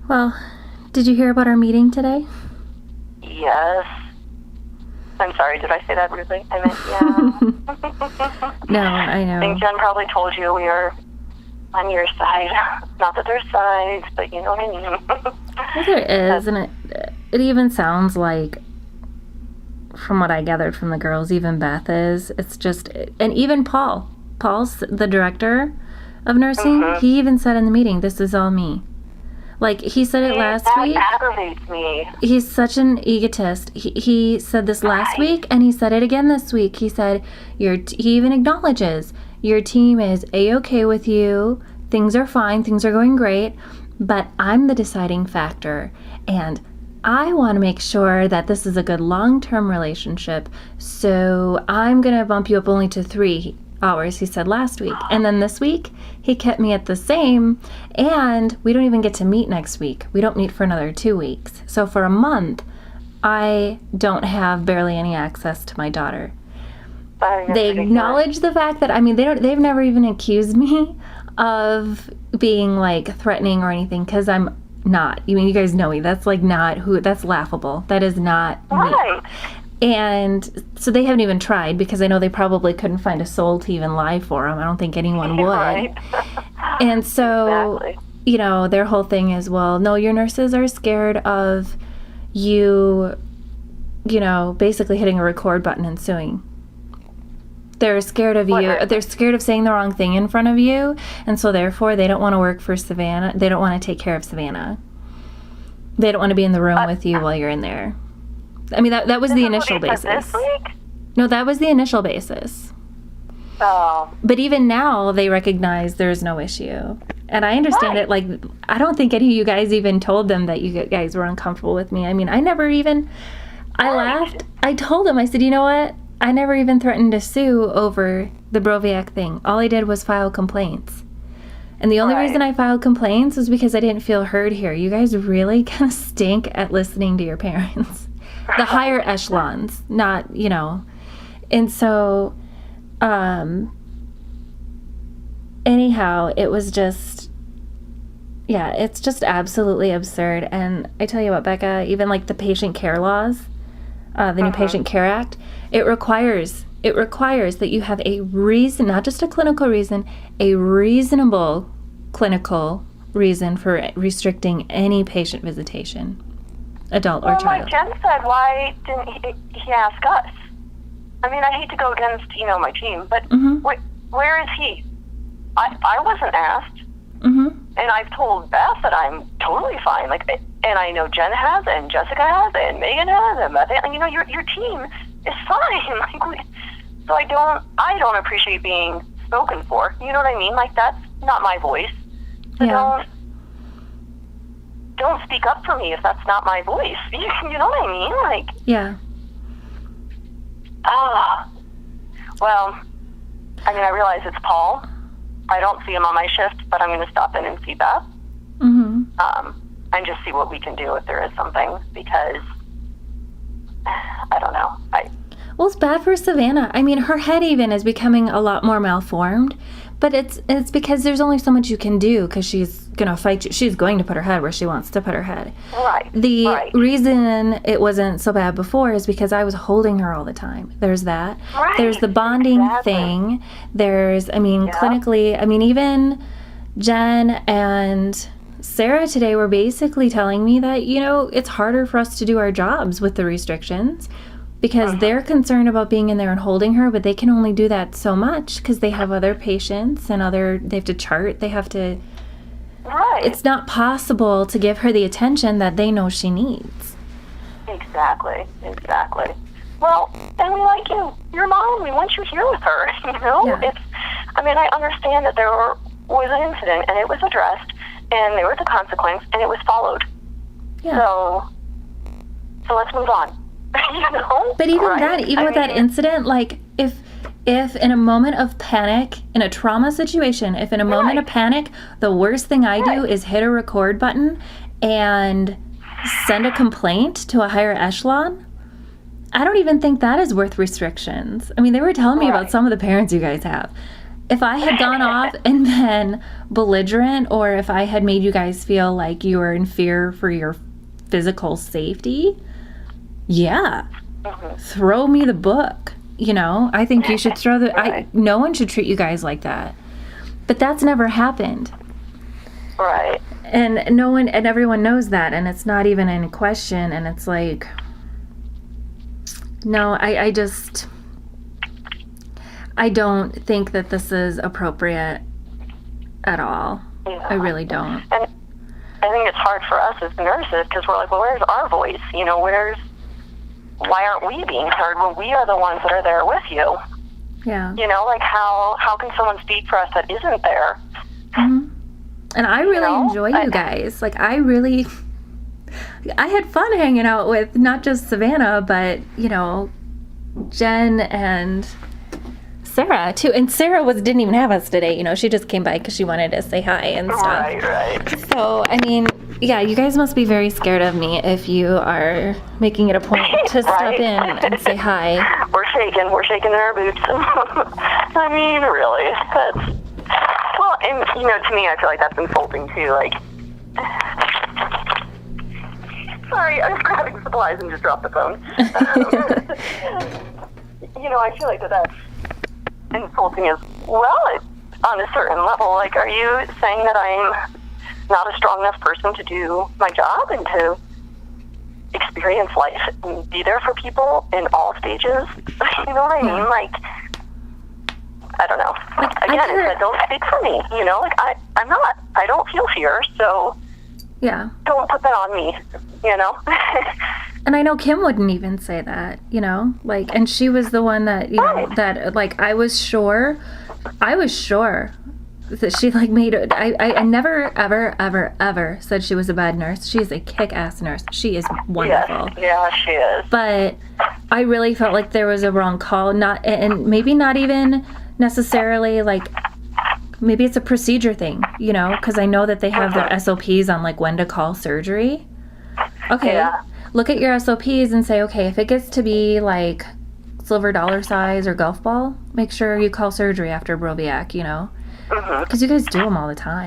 Well, did you hear about our meeting today? Yes. I'm sorry, did I say that rudely? I meant, yeah. No, I know. I think Jen probably told you we are on your side. Not that there's sides, but you know what I mean. Well, there is, and it even sounds like, from what I gathered from the girls, even Beth is. It's just, and even Paul's the director of nursing, he even said in the meeting, this is all me. Like, he said it last week. That aggravates me. He's such an egotist. He said this last week, and he said it again this week. He said, he even acknowledges, your team is A-okay with you, things are fine, things are going great, but I'm the deciding factor, and I want to make sure that this is a good long-term relationship, so I'm going to bump you up only to 3 hours, he said last week. And then this week, he kept me at the same, and we don't even get to meet next week. We don't meet for another 2 weeks. So for a month, I don't have barely any access to my daughter. They acknowledge the fact that, I mean, they've never even accused me of being, like, threatening or anything, because I'm not. I mean, you guys know me. That's, like, not who, that's laughable. That is not me. And so they haven't even tried, because I know they probably couldn't find a soul to even lie for them. I don't think anyone would. Right. And so, you know, their whole thing is, well, no, your nurses are scared of you, you know, basically hitting a record button and suing. They're scared of you. They're scared of saying the wrong thing in front of you. And so therefore they don't want to work for Savannah. They don't want to take care of Savannah. They don't want to be in the room with you while you're in there. I mean, that was the initial basis. This week? No, that was the initial basis. Oh. But even now, they recognize there's no issue. And I understand it. Like, I don't think any of you guys even told them that you guys were uncomfortable with me. I mean, I never even, I laughed. I told them, I said, you know what? I never even threatened to sue over the Broviac thing. All I did was file complaints. And the only reason I filed complaints was because I didn't feel heard here. You guys really kind of stink at listening to your parents. The higher echelons, not, you know. And so, anyhow, it was just, yeah, it's just absolutely absurd. And I tell you what, Becca, even like the patient care laws, the new Patient Care Act, it requires that you have a reason, not just a clinical reason, a reasonable clinical reason for restricting any patient visitation, adult or child. Well, like Jen said, why didn't he ask us? I mean, I hate to go against, you know, my team, but where is he? I wasn't asked. And I've told Beth that I'm totally fine. Like, and I know Jen has, and Jessica has, and Megan has, and Beth, and you know, your team is fine. Like, so I don't appreciate being spoken for. You know what I mean? Like, that's not my voice. So don't speak up for me if that's not my voice. You know what I mean? Like, well, I mean, I realize it's Paul. I don't see him on my shift, but I'm going to stop in and see Beth. And just see what we can do if there is something, because I don't know. Well, it's bad for Savannah. I mean, her head even is becoming a lot more malformed, but it's because there's only so much you can do, because she's going to fight you. She's going to put her head where she wants to put her head. The reason it wasn't so bad before is because I was holding her all the time. There's that. There's the bonding thing. There's, I mean, clinically, I mean, even Jen and Sarah today were basically telling me that, you know, it's harder for us to do our jobs with the restrictions, because they're concerned about being in there and holding her, but they can only do that so much because they have other patients and they have to chart, they have to, it's not possible to give her the attention that they know she needs. Exactly. Well, and we like you. Your mom, we want you here with her, you know? It's, I mean, I understand that there was an incident, and it was addressed, and there was a consequence, and it was followed. So let's move on. You know? But even that, even with that incident, like, if in a moment of panic, in a trauma situation, if in a moment of panic, the worst thing I do is hit a record button and send a complaint to a higher echelon, I don't even think that is worth restrictions. I mean, they were telling me about some of the parents you guys have. if I had gone off and been belligerent, or if I had made you guys feel like you were in fear for your physical safety, yeah, throw me the book. You know, I think you should throw no one should treat you guys like that. But that's never happened. Right. And no one, and everyone knows that, and it's not even in question, and it's like, no, I don't think that this is appropriate at all. Yeah. I really don't. And I think it's hard for us as nurses, because we're like, well, where's our voice? You know, why aren't we being heard when we are the ones that are there with you? Yeah. You know, like how can someone speak for us that isn't there? Mm-hmm. And I really enjoy you guys. Like, I had fun hanging out with not just Savannah, but, you know, Jen and Sarah, too. And Sarah didn't even have us today. You know, she just came by because she wanted to say hi and stuff. Right. So, I mean, yeah, you guys must be very scared of me if you are making it a point to stop in and say hi. We're shaking in our boots. I mean, really, well, and, you know, to me, I feel like that's insulting, too. Like, sorry, I was grabbing supplies and just dropped the phone. You know, I feel like that's insulting as well on a certain level. Like, are you saying that I'm not a strong enough person to do my job and to experience life and be there for people in all stages? You know what I mean? Like, I don't know. Like, again, it's like, don't speak for me. You know, like, I'm not. I don't feel fear, so yeah, don't put that on me. You know. And I know Kim wouldn't even say that. You know, like, and she was the one that that like I was sure that she like made it. I never ever said she was a bad nurse. She is a kick-ass nurse. She is wonderful. Yeah, she is. But I really felt like there was a wrong call. And maybe not even necessarily like, maybe it's a procedure thing, you know, because I know that they have their SOPs on like when to call surgery. Okay, look at your SOPs and say, okay, if it gets to be like silver dollar size or golf ball, make sure you call surgery after Broviac, you know, because you guys do them all the time.